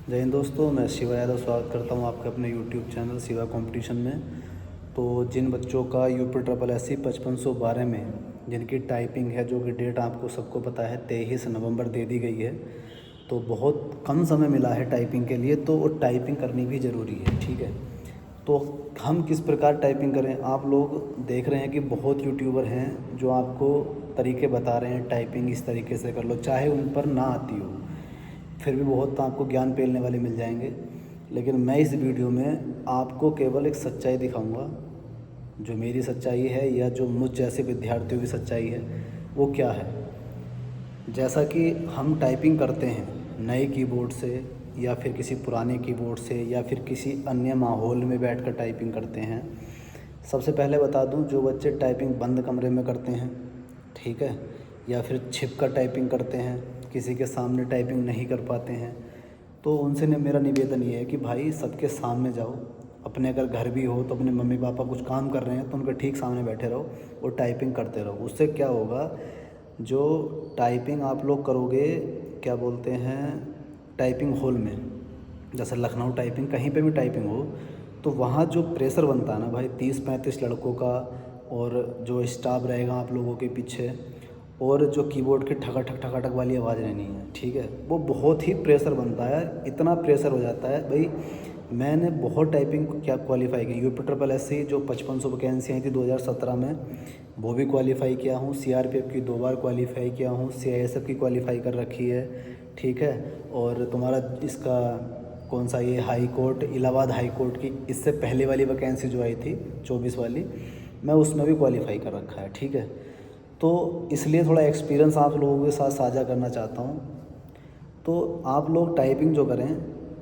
जय हिंद दोस्तों, मैं शिवा यादव स्वागत करता हूं आपके अपने यूट्यूब चैनल शिवा कंपटीशन में। तो जिन बच्चों का UPSSC 5512 में जिनकी टाइपिंग है, जो कि डेट आपको सबको पता है 23 नवंबर दे दी गई है, तो बहुत कम समय मिला है टाइपिंग के लिए, तो वो टाइपिंग करनी भी ज़रूरी है। ठीक है, तो हम किस प्रकार टाइपिंग करें। आप लोग देख रहे हैं कि बहुत यूट्यूबर हैं जो आपको तरीके बता रहे हैं, टाइपिंग इस तरीके से कर लो, चाहे उन पर ना आती हो फिर भी बहुत आपको ज्ञान पेलने वाले मिल जाएंगे। लेकिन मैं इस वीडियो में आपको केवल एक सच्चाई दिखाऊंगा, जो मेरी सच्चाई है या जो मुझ जैसे विद्यार्थियों की सच्चाई है। वो क्या है, जैसा कि हम टाइपिंग करते हैं नए कीबोर्ड से या फिर किसी पुराने कीबोर्ड से या फिर किसी अन्य माहौल में बैठकर टाइपिंग करते हैं। सबसे पहले बता दूं, जो बच्चे टाइपिंग बंद कमरे में करते हैं, ठीक है, या फिर छिप कर टाइपिंग करते हैं, किसी के सामने टाइपिंग नहीं कर पाते हैं, तो उनसे मेरा निवेदन ये है कि भाई सबके सामने जाओ। अपने अगर घर भी हो तो अपने मम्मी पापा कुछ काम कर रहे हैं तो उनके ठीक सामने बैठे रहो और टाइपिंग करते रहो। उससे क्या होगा, जो टाइपिंग आप लोग करोगे, क्या बोलते हैं, टाइपिंग हॉल में, जैसे लखनऊ टाइपिंग, कहीं पे भी टाइपिंग हो, तो वहाँ जो प्रेशर बनता है ना भाई 30-35 लड़कों का, और जो स्टाफ रहेगा आप लोगों के पीछे, और जो कीबोर्ड की ठकाठक ठकाठक वाली आवाज़ रहनी है, ठीक है, वो बहुत ही प्रेशर बनता है। इतना प्रेशर हो जाता है भाई। मैंने बहुत टाइपिंग क्या क्वालिफ़ाई की, UPSSC जो 5500 वैकेंसी आई थी 2017 में, वो भी क्वालिफ़ाई किया हूँ। CRPF की 2 बार क्वालिफ़ाई किया हूँ, CISF की क्वालिफ़ाई कर रखी है, ठीक है। और तुम्हारा इसका कौन सा, ये high court, Allahabad high court की इससे पहले वाली वैकेंसी जो आई थी 24 वाली, मैं उसमें भी क्वालिफ़ाई कर रखा है, ठीक है। तो इसलिए थोड़ा एक्सपीरियंस आप लोगों के साथ साझा करना चाहता हूँ। तो आप लोग टाइपिंग जो करें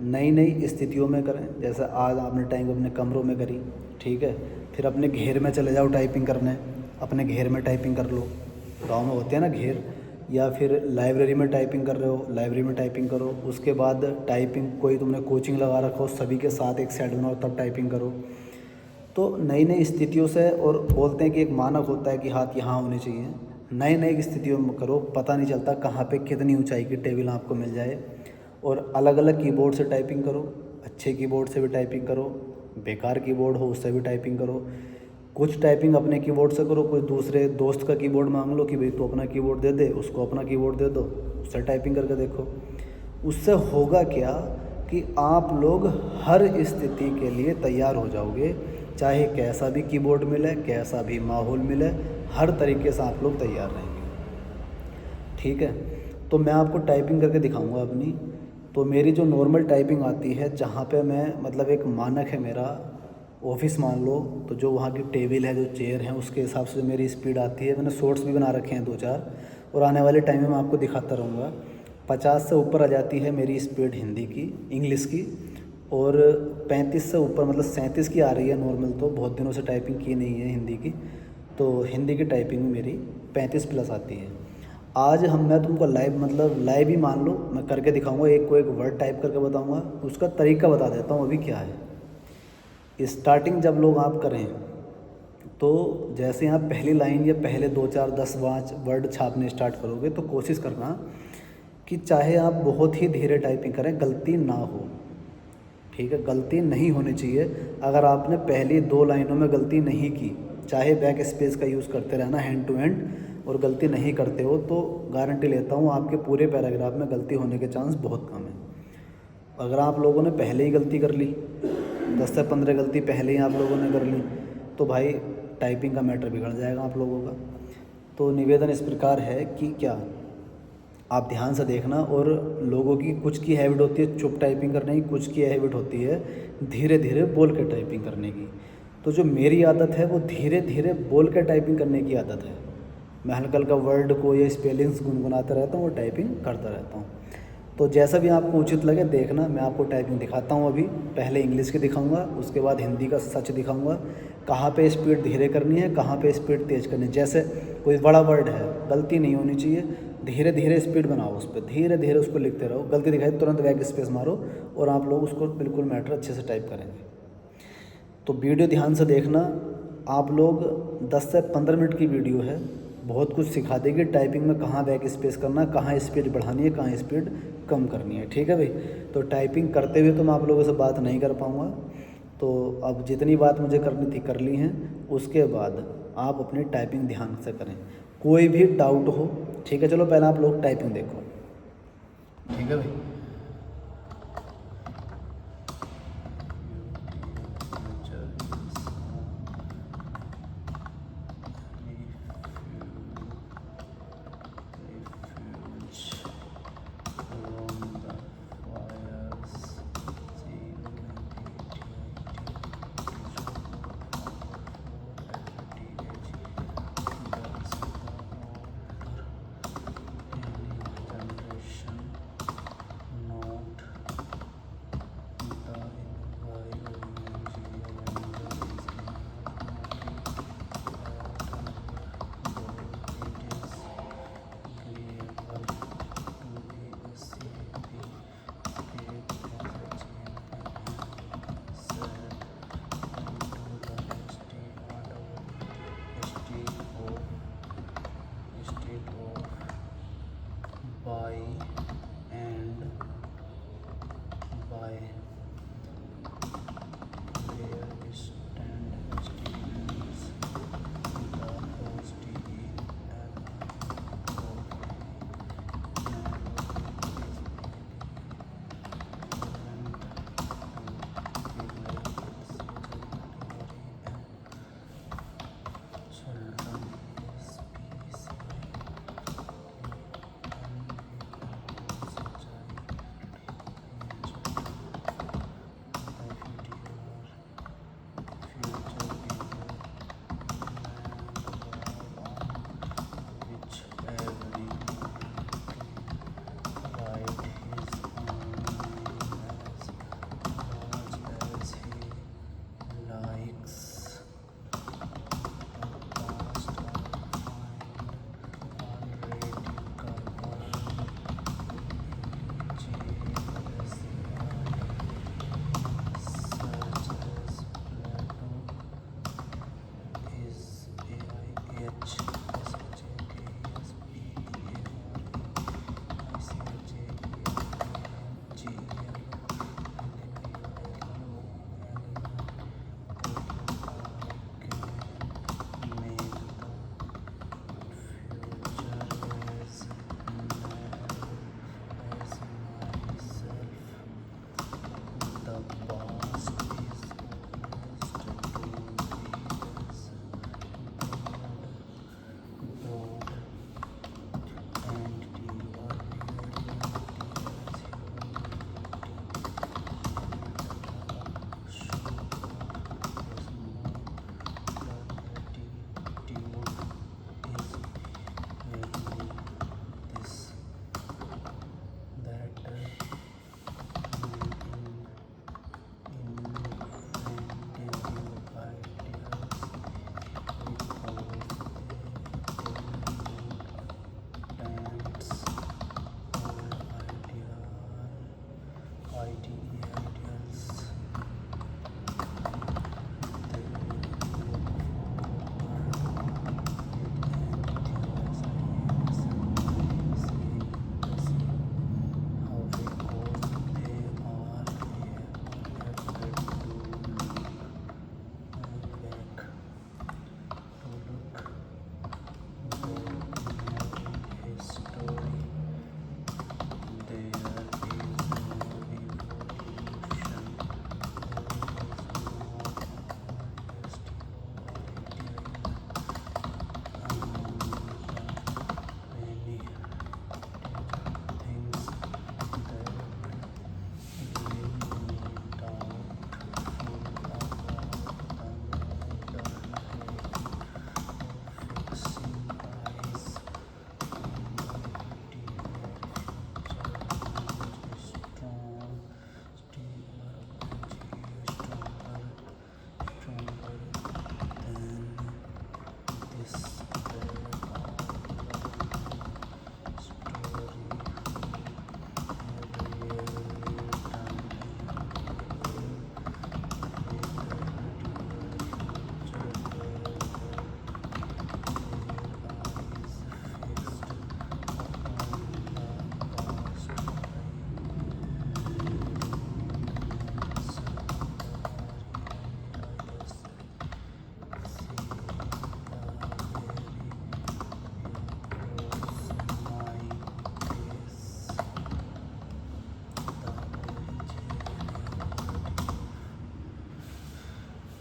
नई नई स्थितियों में करें, जैसे आज आपने टाइपिंग अपने कमरों में करी, ठीक है, फिर अपने घेर में चले जाओ टाइपिंग करने, अपने घेर में टाइपिंग कर लो। गाँव में होते हैं ना घेर, या फिर लाइब्रेरी में टाइपिंग कर रहे हो, लाइब्रेरी में टाइपिंग करो। उसके बाद टाइपिंग कोई तुमने कोचिंग लगा रखा हो, सभी के साथ एक साइड बनाओ, तब टाइपिंग करो। तो नई नई स्थितियों से, और बोलते हैं कि एक मानक होता है कि हाथ यहाँ होने चाहिए, नए नए स्थितियों में करो, पता नहीं चलता कहाँ पे कितनी ऊंचाई की टेबल आपको मिल जाए। और अलग अलग कीबोर्ड से टाइपिंग करो, अच्छे कीबोर्ड से भी टाइपिंग करो, बेकार कीबोर्ड हो उससे भी टाइपिंग करो। कुछ टाइपिंग अपने कीबोर्ड से करो, कुछ दूसरे दोस्त का कीबोर्ड मांग लो कि भाई तू अपना कीबोर्ड दे दे, उसको अपना कीबोर्ड दे दो, उससे टाइपिंग करके देखो। उससे होगा क्या कि आप लोग हर स्थिति के लिए तैयार हो जाओगे, चाहे कैसा भी कीबोर्ड मिले, कैसा भी माहौल मिले, हर तरीके से आप लोग तैयार रहेंगे, ठीक है। तो मैं आपको टाइपिंग करके दिखाऊंगा अपनी। तो मेरी जो नॉर्मल टाइपिंग आती है, जहाँ पे मैं, मतलब एक मानक है मेरा, ऑफिस मान लो, तो जो वहाँ की टेबल है, जो चेयर है, उसके हिसाब से मेरी स्पीड आती है। मैंने शॉर्ट्स भी बना रखे हैं 2-4, और आने वाले टाइम में मैं आपको दिखाता रहूँगा। 50 से ऊपर आ जाती है मेरी स्पीड हिंदी की, इंग्लिश की, और 35 से ऊपर, मतलब 37 की आ रही है नॉर्मल। तो बहुत दिनों से टाइपिंग की नहीं है हिंदी की, तो हिंदी की टाइपिंग मेरी 35 प्लस आती है। आज मैं तुमको लाइव, मतलब लाइव ही मान लो, मैं करके दिखाऊंगा, एक को एक वर्ड टाइप करके बताऊंगा, उसका तरीका बता देता हूँ अभी क्या है। स्टार्टिंग जब लोग आप करें, तो जैसे आप पहली लाइन या पहले 2-4-10-5 वर्ड छापने स्टार्ट करोगे, तो कोशिश करना कि चाहे आप बहुत ही धीरे टाइपिंग करें, गलती ना हो, ठीक है, गलती नहीं होनी चाहिए। अगर आपने पहली 2 लाइनों में गलती नहीं की, चाहे बैक स्पेस का यूज़ करते रहना हैंड टू हैंड, और गलती नहीं करते हो, तो गारंटी लेता हूँ आपके पूरे पैराग्राफ में गलती होने के चांस बहुत कम है। अगर आप लोगों ने पहले ही गलती कर ली, 10 से 15 गलती पहले ही आप लोगों ने कर ली, तो भाई टाइपिंग का मैटर बिगड़ जाएगा आप लोगों का। तो निवेदन इस प्रकार है कि क्या, आप ध्यान से देखना। और लोगों की कुछ की हैबिट होती है चुप टाइपिंग करने की, कुछ की हैबिट होती है धीरे धीरे बोल के टाइपिंग करने की। तो जो मेरी आदत है वो धीरे धीरे बोल के टाइपिंग करने की आदत है। मैं हल्का हल्का वर्ड को या स्पेलिंग्स गुनगुनाता रहता हूँ और टाइपिंग करता रहता हूँ। तो जैसा भी आपको उचित लगे देखना। मैं आपको टाइपिंग दिखाता हूँ अभी, पहले इंग्लिश की दिखाऊंगा, उसके बाद हिंदी का सच दिखाऊंगा, कहाँ पे स्पीड धीरे करनी है, कहाँ पे स्पीड तेज़ करनी है। जैसे कोई बड़ा वर्ड है, गलती नहीं होनी चाहिए, धीरे धीरे स्पीड बनाओ, उस पर धीरे धीरे उसको लिखते रहो, गलती दिखाई तुरंत बैक स्पेस मारो, और आप लोग उसको बिल्कुल मैटर अच्छे से टाइप करेंगे। तो वीडियो ध्यान से देखना। आप लोग 10 से 15 मिनट की वीडियो है, बहुत कुछ सिखा देगी टाइपिंग में, कहाँ बैक स्पेस करना, कहाँ स्पीड बढ़ानी है, कहाँ स्पीड कम करनी है। ठीक है भाई, तो टाइपिंग करते हुए तो मैं आप लोगों से बात नहीं कर पाऊँगा, तो अब जितनी बात मुझे करनी थी कर ली हैं। उसके बाद आप अपनी टाइपिंग ध्यान से करें, कोई भी डाउट हो। ठीक है, चलो पहले आप लोग टाइपिंग देखो। ठीक है भाई,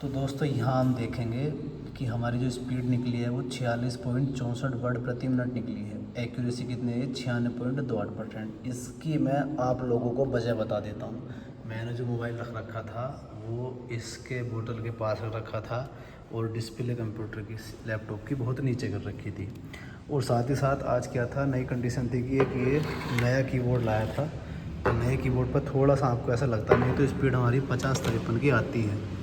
तो दोस्तों यहाँ हम देखेंगे कि हमारी जो स्पीड निकली है वो 46.64 वर्ड प्रति मिनट निकली है। एक्यूरेसी कितनी है? 96.28%। इसकी मैं आप लोगों को वजह बता देता हूँ। मैंने जो मोबाइल रख रखा था वो इसके बोतल के पास रख रखा था और डिस्प्ले कंप्यूटर की लैपटॉप की बहुत नीचे कर रखी थी। और साथ ही साथ आज क्या था, नई कंडीशन थी कि एक ये नया कीबोर्ड लाया था। तो नए कीबोर्ड पर थोड़ा सा आपको ऐसा लगता नहीं तो स्पीड हमारी 50-53 की आती है।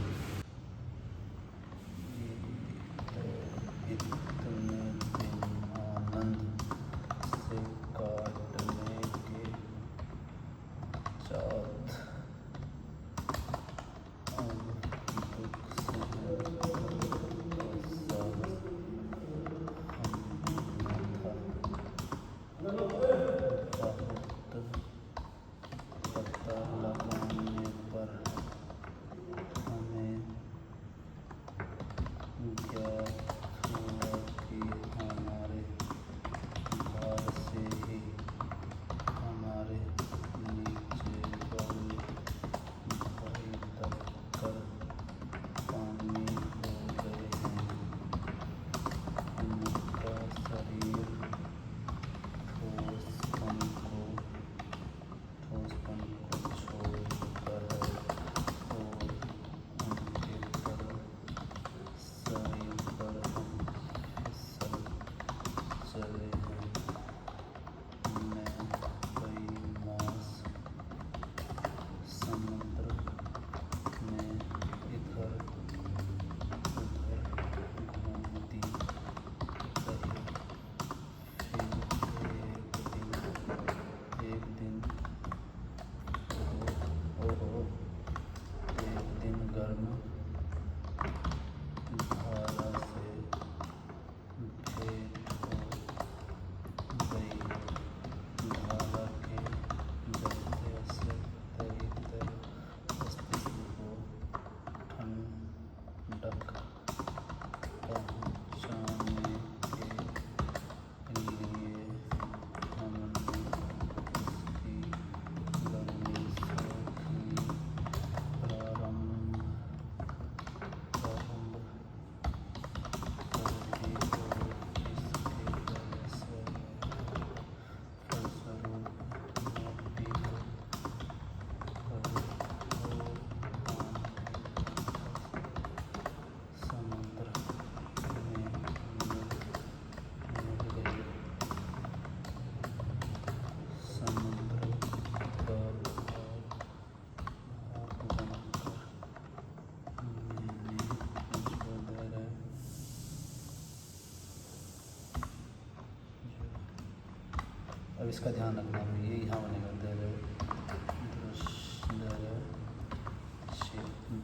अब इसका ध्यान रखना है, ये यहाँ बनेगा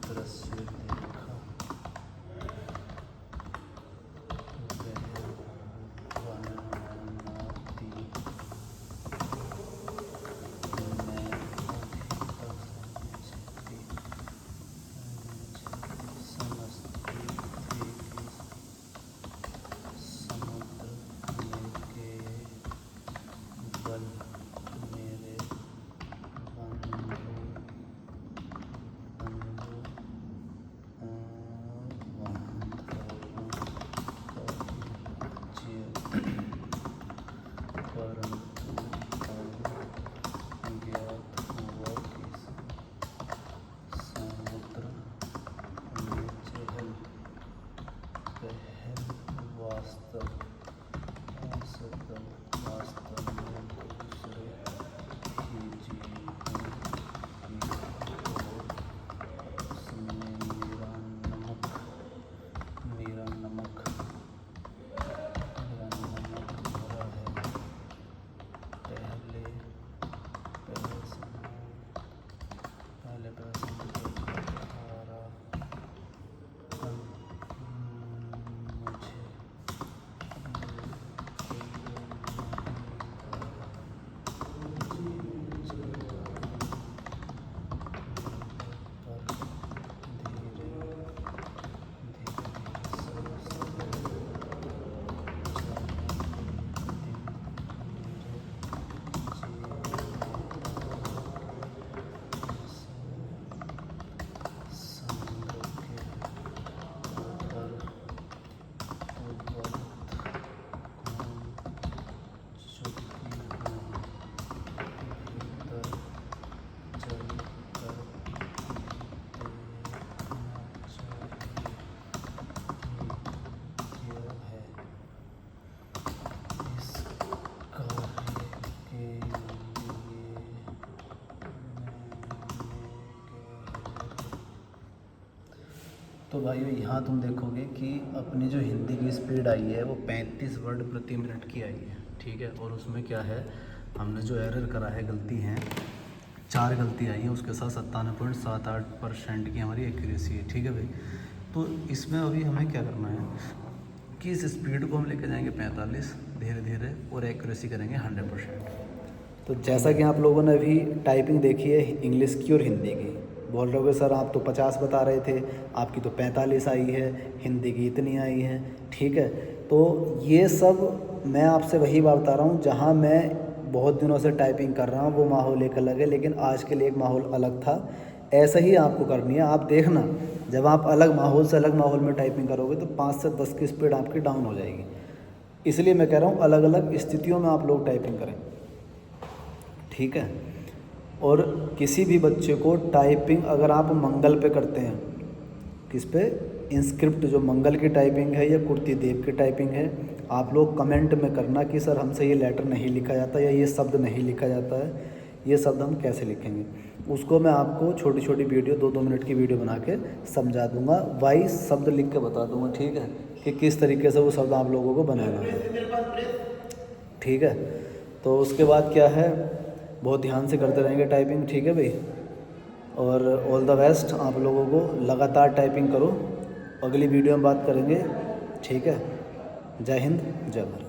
दृश्य देखा मेरे तो भाइयों यहाँ तुम देखोगे कि अपनी जो हिंदी की स्पीड आई है वो 35 वर्ड प्रति मिनट की आई है, ठीक है। और उसमें क्या है, हमने जो एरर करा है, गलती हैं 4 गलती आई है, उसके साथ 97.78% की हमारी एक्यूरेसी है, ठीक है भाई। तो इसमें अभी हमें क्या करना है कि इस स्पीड को हम लेके जाएंगे 45 धीरे धीरे, और एक्यूरेसी करेंगे 100%। तो जैसा कि आप लोगों ने अभी टाइपिंग देखी है इंग्लिश की और हिंदी की, बोल रहे हो सर आप तो 50 बता रहे थे, आपकी तो 45 आई है, हिंदी की इतनी आई है, ठीक है। तो ये सब मैं आपसे वही बात बता रहा हूँ, जहाँ मैं बहुत दिनों से टाइपिंग कर रहा हूँ वो माहौल एक अलग है, लेकिन आज के लिए एक माहौल अलग था। ऐसा ही आपको करनी है। आप देखना, जब आप अलग माहौल से अलग माहौल में टाइपिंग करोगे तो 5 से 10 की स्पीड आपकी डाउन हो जाएगी। इसलिए मैं कह रहा हूँ अलग अलग स्थितियों में आप लोग टाइपिंग करें, ठीक है। और किसी भी बच्चे को टाइपिंग अगर आप मंगल पे करते हैं, किस पे, इंस्क्रिप्ट जो मंगल की टाइपिंग है या कुर्ती देव की टाइपिंग है, आप लोग कमेंट में करना कि सर हमसे ये लेटर नहीं लिखा जाता या ये शब्द नहीं लिखा जाता है, ये शब्द हम कैसे लिखेंगे। उसको मैं आपको छोटी छोटी वीडियो 2-2 मिनट की वीडियो बना के समझा दूंगा, वाइस शब्द लिख के बता दूंगा, ठीक है, कि किस तरीके से वो शब्द आप लोगों को बनाना है, ठीक है। तो उसके बाद क्या है, बहुत ध्यान से करते रहेंगे टाइपिंग, ठीक है भाई। और ऑल द बेस्ट आप लोगों को, लगातार टाइपिंग करो। अगली वीडियो में बात करेंगे, ठीक है। जय हिंद, जय भारत।